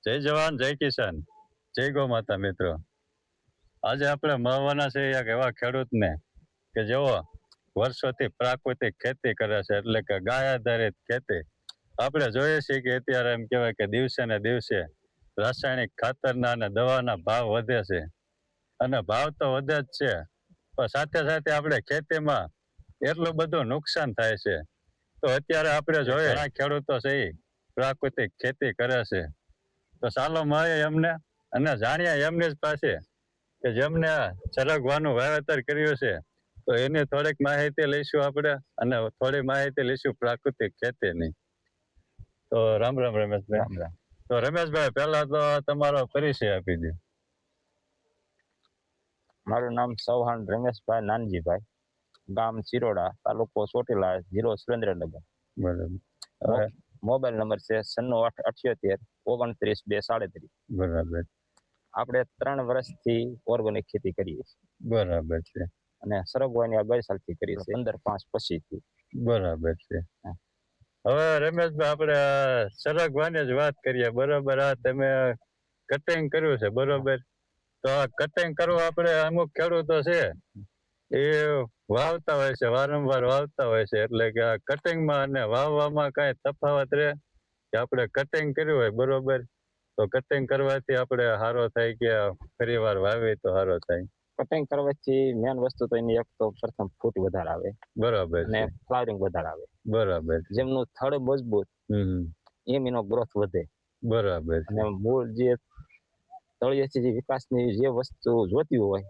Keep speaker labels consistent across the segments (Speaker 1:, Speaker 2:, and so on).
Speaker 1: જય જવાન જય કિસાન જય ગૌ માતા મિત્રો. આજે આપણે મળવાના છે એક એવા ખેડૂતને કે જેઓ વર્ષોથી પ્રાકૃતિક ખેતી કરે છે, એટલે કે ગાય આધારિત ખેતી. આપણે જોઈએ છીએ કે અત્યારે એમ કહેવાય કે દિવસે ને દિવસે રાસાયણિક ખાતરના અને દવાના ભાવ વધે છે, અને ભાવ તો વધે જ છે, પણ સાથે સાથે આપણે ખેતીમાં એટલું બધું નુકસાન થાય છે. તો અત્યારે આપણે જોઈએ ઘણા ખેડૂતો છે એ પ્રાકૃતિક ખેતી કરે છે. તો ચાલો મળે એમને અને જાણીએ એમની જ પાસે કે જેમને સરગવાનું વાવેતર કર્યું છે, તો એની થોડીક માહિતી લઈશું આપણે, અને થોડી માહિતી લઈશું પ્રાકૃતિક ખેતીની. તો રામ રામ રમેશભાઈ.
Speaker 2: રામ રામ.
Speaker 1: તો રમેશભાઈ, પહેલા તો તમારો પરિચય આપી દો.
Speaker 2: મારું નામ ચૌહાણ રમેશભાઈ નાનજીભાઈ, ગામ ચિરોડા, તાલુકો ચોટીલા, જિલ્લો સુરેન્દ્રનગર.
Speaker 1: બરાબર.
Speaker 2: મોબાઈલ નંબર છે 9678293237.
Speaker 1: બરાબર.
Speaker 2: આપણે 3 વર્ષથી ઓર્ગેનિક ખેતી કરીએ છીએ.
Speaker 1: બરાબર છે.
Speaker 2: અને સરગવાની આ 2 સાલથી કરી છે, 15/5/25 થી.
Speaker 1: બરાબર છે. હવે રમેશભાઈ, આપણે સરગવાની જ વાત કરીએ. બરોબર. આ તમે કટિંગ કર્યું છે, બરોબર. તો આ કટિંગ કરવું આપણે અમુક ખેડૂતો છે એ વાવતા હોય છે, વારંવાર વાવતા હોય છે, એટલે કે આ કટિંગમાં અને વાવવામાં કઈ તફાવત રહે કે આપણે કટિંગ કર્યું હોય, બરોબર, તો કટિંગ કરવાથી આપણે સારો થાય કે ફરી વાર વાવી તો સારો થાય?
Speaker 2: કટિંગ કરવાથી મેન વસ્તુ તો એની એક તો પ્રથમ ફૂટ વધારે આવે,
Speaker 1: બરાબર,
Speaker 2: અને ફ્લાવરિંગ વધારે આવે.
Speaker 1: બરાબર.
Speaker 2: જેમનું થડ મજબૂત એમ એનો ગ્રોથ વધે.
Speaker 1: બરાબર.
Speaker 2: અને મૂળ જે તળિયેથી જે વિકાસની જે વસ્તુ જોતી હોય,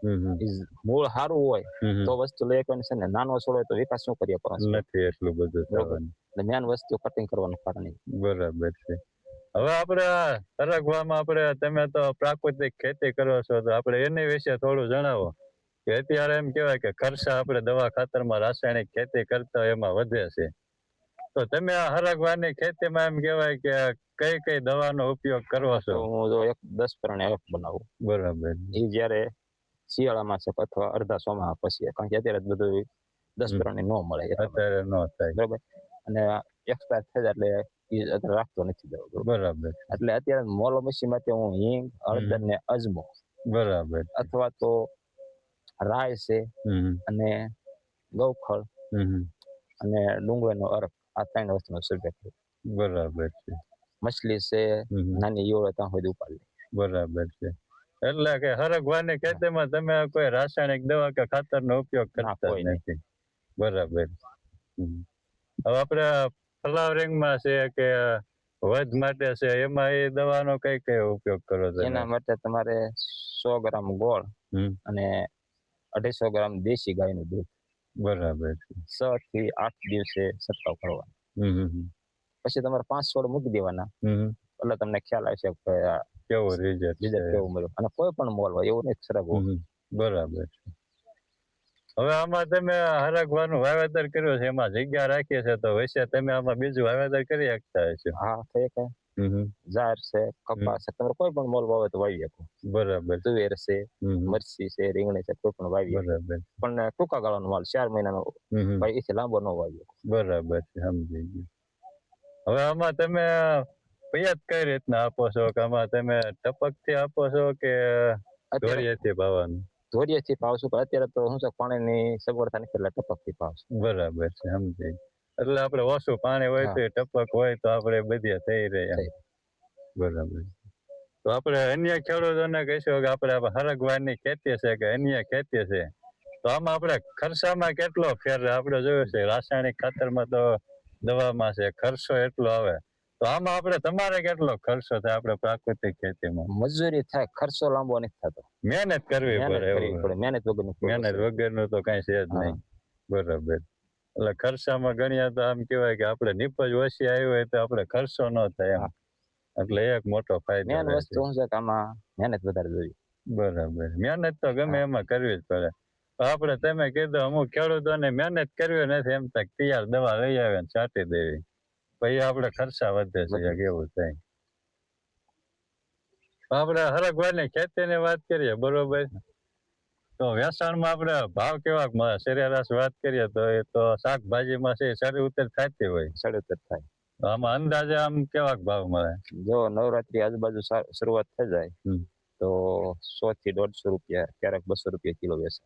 Speaker 2: મૂળ સારું હોય તો વસ્તુ લઈ શકવાની છે, ને નાનો છોડ હોય તો વિકાસ શું કરીએ
Speaker 1: નથી એટલું બધું થવાનું.
Speaker 2: એટલે મેન વસ્તુ કટિંગ કરવાનું કારણ.
Speaker 1: બરાબર છે. હવે આપણે સરગવામાં આપણે તમે તો પ્રાકૃતિક ખેતી કરો છો, તો આપણે એની વિશે થોડું જણાવો કે અત્યારે એમ કહેવાય કે ખર્ચા આપણે દવા ખાતરમાં રાસાયણિક ખેતી કરતા એમાં વધે છે, તો તમે આ હરગવાની ખેતીમાં એમ કહેવાય કે કઈ કઈ દવાનો ઉપયોગ કરવો છો?
Speaker 2: હું જો 10 પ્રમાણે અલગ બનાવું.
Speaker 1: બરાબર.
Speaker 2: એ જયારે શિયાળામાં છે અથવા અડધા ચોમાસા પછી, કારણ કે અત્યારે બધું 10 પ્રમાણે ન મળે,
Speaker 1: અત્યારે ન થાય,
Speaker 2: બરાબર. અને એક્સપાયર થઈ જાય એટલે એ રાખતો નથી.
Speaker 1: બરાબર. એટલે
Speaker 2: અત્યારે મોલો મસી માટે હું હિંગ, હળદર ને અજમો,
Speaker 1: બરાબર,
Speaker 2: અથવા તો રાય છે, અને ગૌખળ, અને ડુંગળીનો અર્ક, આ 3 વસ્તુનો ઉપયોગ કરું. બરાબર છે. મછલી છે, નાની ઈયળો ત્યાં સુધી ઉપાડી. બરાબર છે. એટલે કે હરગવાની ખેતીમાં તમે કોઈ રાસાયણિક દવા કે ખાતરનો ઉપયોગ કરતા નથી?
Speaker 1: બરાબર. હવે આપણે ફ્લાવરિંગમાં છે કે વધ માટે છે, એમાં એ દવાનો કઈ કઈ ઉપયોગ કરો છો?
Speaker 2: એના માટે તમારે 100 ગ્રામ ગોળ અને 250 ગ્રામ દેશી ગાયનું દૂધ.
Speaker 1: બરાબર.
Speaker 2: 6 થી 8 દિવસે છંટકાવ કરવાનો. પછી તમારે 5 છોડ મૂકી દેવાના, એટલે તમને ખ્યાલ આવશે કે કેવું રિઝલ્ટ કેવું મળ્યું. અને કોઈ પણ મોલ હોય એવું નહીં સરગવો.
Speaker 1: બરાબર. હવે આમાં તમે હરગવાનું વાવેતર કર્યું છે, એમાં જગ્યા રાખી છે, તો વૈસે તમે આમાં બીજું વાવેતર કરી શકતા હશો?
Speaker 2: હા, થઈ શકે. જાર છે, કપાસ છે, તમે કોઈ પણ મોલ વાવે તો વાવી શકો. બરાબર. તુવેર છે, મરચી છે, રીંગણી છે, કોઈ પણ વાવી. બરાબર. પણ ટૂંકા ગાળાનો માલ 4 મહિનાનો ભાઈ, એથી લાંબો ન વાવી શકો.
Speaker 1: બરાબર છે, સમજી ગયો. હવે આમાં તમે પિયત કઈ રીતના આપો છો? કે આમાં તમે ટપકથી આપો છો કે ધોરિયેથી પાવાનું?
Speaker 2: ધોરિયેથી પાવશું, પણ અત્યારે તો શું છે, પાણીની સગવડતા નથી, એટલે ટપકથી પાવશું.
Speaker 1: બરાબર છે, સમજી. એટલે આપણે ઓછું પાણી હોય તો ટપક હોય તો આપણે બધી થઈ રહે. બરાબર. તો આપણે અન્ય ખેડૂતોને કહીશું કે આપણે હરગવાની ખેતી છે કે અન્ય ખેતી છે, તો આમાં આપણે ખર્ચામાં કેટલો ફેર? આપણે જોયું છે રાસાયણિક ખાતરમાં તો દવામાં છે ખર્ચો એટલો આવે, તો આમાં આપણે તમારે કેટલો ખર્ચો થાય આપણે પ્રાકૃતિક ખેતીમાં?
Speaker 2: મજૂરી થાય, ખર્ચો લાંબો નથી થતો.
Speaker 1: મહેનત કરવી પડે. મહેનત વગરનું તો કઈ છે જ નહીં. બરાબર. એટલે ખર્ચામાં ગણીએ તો આમ કહેવાય કે આપણે નીપજ ઓછી આવી હોય તો આપણે ખર્ચો ન થાય એમ, એટલે એક મોટો ફાયદો.
Speaker 2: મેન વસ્તુ શું છે કે આમાં મહેનત વધારે જોઈએ.
Speaker 1: બરાબર. મહેનત તો ગમે એમાં કરવી જ પડે. આપણે તમે કીધું અમુક ખેડૂતોને મહેનત કરવી નથી, એમ તક તૈયાર દવા લઈ આવે ને છાંટી દેવી, પછી આપણે ખર્ચા વધે છે, કેવું થાય. આપણે હરગવાની ખેતીની વાત કરીએ, બરોબર, તો વેચાણમાં આપણે ભાવ કેવા મળે? સરેરાશ વાત કરીએ તો એ તો શાકભાજીમાં છે ચડી ઉતર થતી હોય.
Speaker 2: ચડી ઉતર થાય.
Speaker 1: આમાં અંદાજે આમ કેવા ભાવ મળે?
Speaker 2: જો નવરાત્રી આજુબાજુ શરૂઆત થઈ જાય
Speaker 1: હમ.
Speaker 2: તો 100 થી 150 રૂપિયા, ક્યારેક 200 રૂપિયા કિલો વેચે.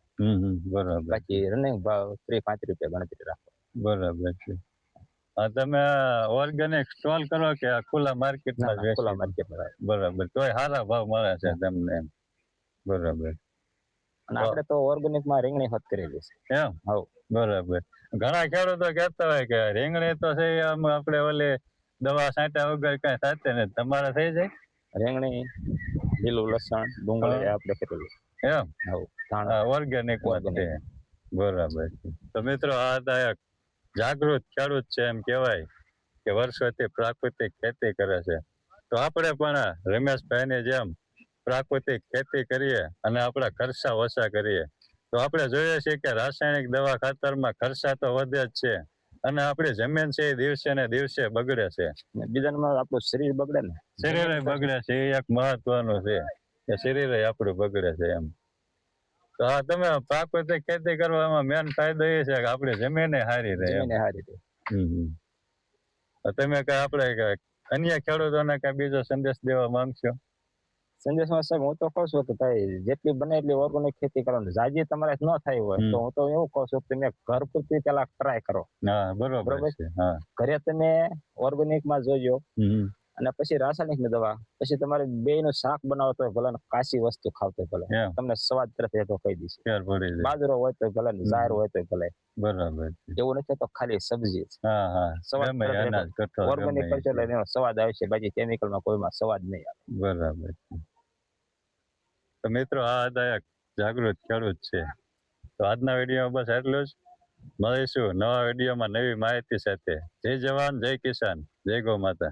Speaker 1: બરાબર.
Speaker 2: બાકી રનિંગ ભાવ 30-35 રૂપિયા ગણતરી રાખો.
Speaker 1: બરાબર છે. તમે ઓર્ગેનિક સ્ટોલ કરો કે ખુલ્લા માર્કેટમાં?
Speaker 2: ખુલ્લા માર્કેટમાં.
Speaker 1: બરાબર, તોય સારા ભાવ મળે છે તમને એમ? બરાબર.
Speaker 2: અને આપણે તો ઓર્ગેનિક માં રીંગણી હત કરેલી છે.
Speaker 1: એમ? હા, બરાબર. ઘણા ખેડૂતો કહેતા હોય કે રીંગણી તો છે આમ આપણે ઓલી દવા છાંટ્યા વગર કઈ થશે ને, તમારે થઈ જાય? રીંગણી,
Speaker 2: લીલું લસણ, ડુંગળી આપણે કરેલું.
Speaker 1: એમ? હા, ઓર્ગેનિક છે. બરાબર. તો મિત્રો, આ હતા એક જાગૃત ખેડૂત છે એમ કહેવાય, કે વર્ષોથી પ્રાકૃતિક ખેતી કરે છે. તો આપણે પણ રમેશભાઈની જેમ પ્રાકૃતિક ખેતી કરીએ અને આપણા ખર્ચા ઓછા કરીએ. તો આપણે જોઈએ છીએ કે રાસાયણિક દવા ખાતરમાં ખર્ચા તો વધે જ છે, અને આપણી જમીન છે એ દિવસે ને દિવસે બગડે છે.
Speaker 2: બીજા નંબર આપણું શરીર બગડે ને.
Speaker 1: શરીર બગડે છે, એ એક મહત્વનું છે કે શરીર આપણું બગડે છે એમ. તો આ તમે પ્રાકૃતિક ખેતી કરવામાં મેન ફાયદો એ છે કે આપણી જમીન સારી રહે. તમે કઈ આપણે અન્ય ખેડૂતોને કઈ બીજો સંદેશ દેવા માંગશો?
Speaker 2: સંદેશમાં સાહેબ હું તો કહું છું કે ભાઈ જેટલી બને એટલી ઓર્ગેનિક ખેતી કરવાની. જાજી તમારે ન થાય હોય તો હું તો એવું કહું છું કે તમે ઘર પૂરતી પેલા ટ્રાય કરો.
Speaker 1: હા, બરોબર છે. હા,
Speaker 2: ઘરે તમે ઓર્ગેનિક માં જોજો, અને પછી રાસાયણિક ની દવા, પછી તમારે બે નું શાક બનાવતો હોય ભલે, કાશી વસ્તુ ખાવતો ભલે, તમને સ્વાદ તરફ એ તો કહી દઈશ. બાજરો હોય તો ભલે, ઝાર હોય તો ભલે. બરાબર. એવું નથી તો ખાલી સબ્જી ઓર્ગેનિક કરશો એટલે એનો સ્વાદ આવશે, બાકી કેમિકલ માં કોઈમાં સ્વાદ નહીં આવે.
Speaker 1: બરાબર. તો મિત્રો, આ હતા એક જાગૃત ખેડૂત છે. તો આજના વિડીયો બસ એટલું જ. મળીશું નવા વિડીયોમાં નવી માહિતી સાથે. જય જવાન, જય કિસાન, જય ગૌ માતા.